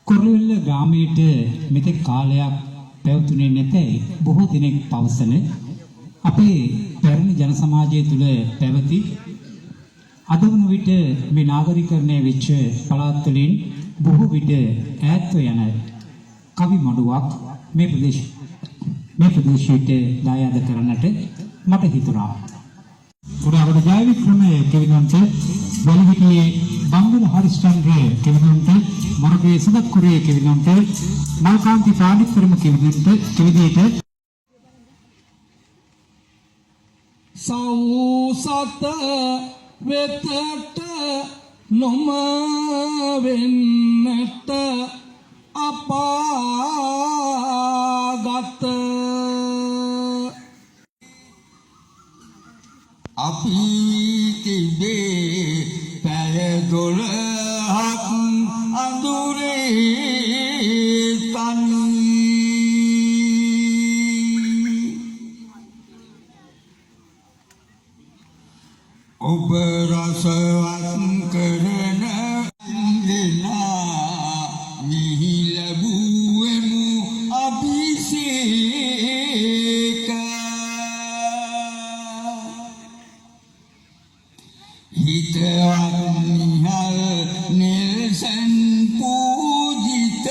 කුරුල්ල ග්‍රාමයට මෙතෙක් කාලයක් පැවතුනේ නැතයි බොහෝ දිනෙක පවසන අපේ පැරණි ජන සමාජය තුළ පැවති අද වන විට මේ නාගරිකරණය වෙච්ච පළාත් වලින් බොහෝ විට ඈත්ව යන කවි මඩුවක් මේ ප්‍රදේශයට දායාද කරන්නට මට හිතුණා. උදාවද ජය වික්‍රමයේ කෙවිනන්ට බලිහිටියේ බංගල හරිස්චන්ද්‍ර කෙවිනන්ට මොරගේ සුදත් කුරේ කෙවිනන්ට මල්කාන්ති පාණිපරම කෙවිනන්ට සෞසත වෙතට නොම වෙන්නට අපාගත අපි තිබේ පැය 12ක් අඳුරේ තනි ඔබ රසවත් කරන දෙනා මිහි ලැබුවෙමු අභිෂේක හිතවත් නිහල් නෙල්සන් පූජිත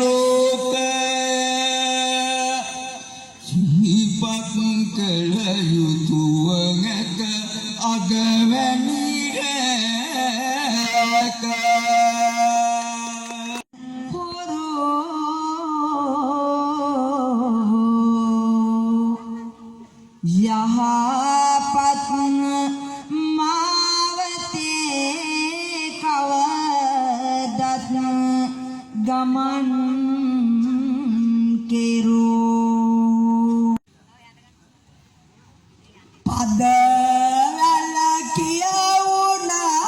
ලෝක සිහිපත් කළ යුතුව නැත අගවැනි රැක යහපත් මාවතේ කවදත් ගමන් කෙරූ පදවැල කියවුණා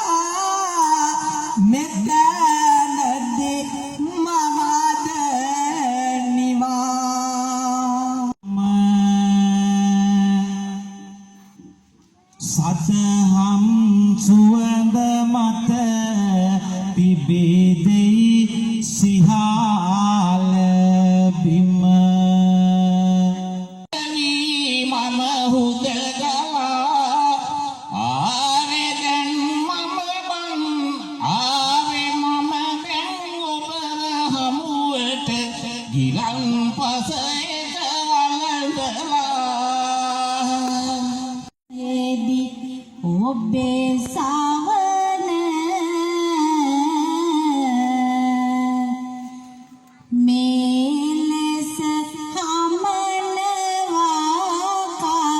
මෙතනදී මමද සතහම් සුවඳ මත පිබිදෙයි සිහාල බිම මම හුදගලා ආවේ දැන් මම බන් ආවේ මම දැන් ඔබ හමුවට ගිලන් පසෙට වළඳලා ඔබේ සවන මේලෙස හමනවා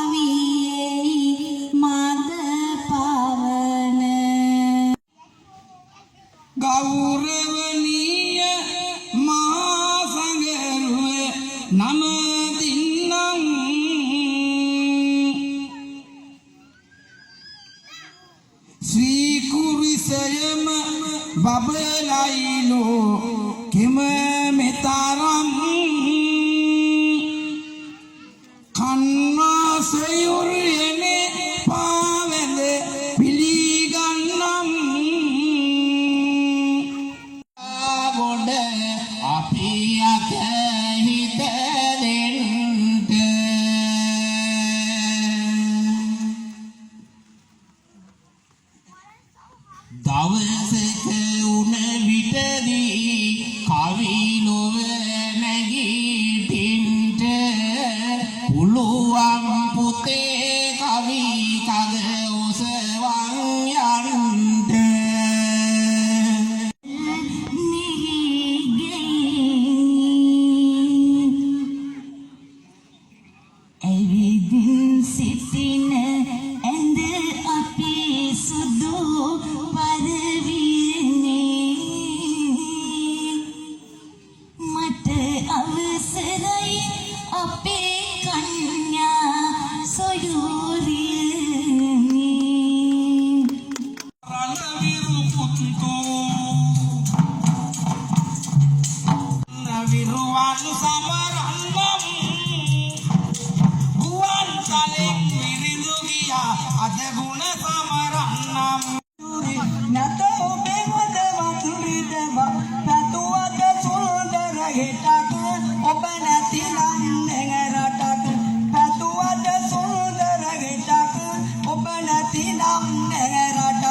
කවියෙහි මද පවන ගෞරවනීය මහා සංඝරුවේ නම දින්නම් ශ්‍රී කුරිසයම බබලයිලෝ කෙම මෙතරම් කන්නා සොයුරෙනේ පාවැඳ පිළිගන්නම් ගොඩ අපි අත හිත දෙන්ට දවසක උන විටදී කවි ලොව නැගීටින්ට පුළුවන් පුතේ කවි කද ඔසවන් යන්ට ඇවිදින් සිටින ඇඳ අපි සුදු පරවිරනේ මට අවසරයි අපේ කන්‍යා සොයුරියනේ රණවිරු පුතුතෝ නවිරුවන් සමරන්නම් ගුවන් තලෙන් විරිදු ගියා අද ගුණ සමරන්නම් නැත ඔබේ වද වතුරිදම පැතුවද ගෙටක් ඔබ නැතිනම් නෙඟ රටක් පැතුවට සුන්දර ගෙටක් ඔබ නැතිනම් නෙඟ රටක්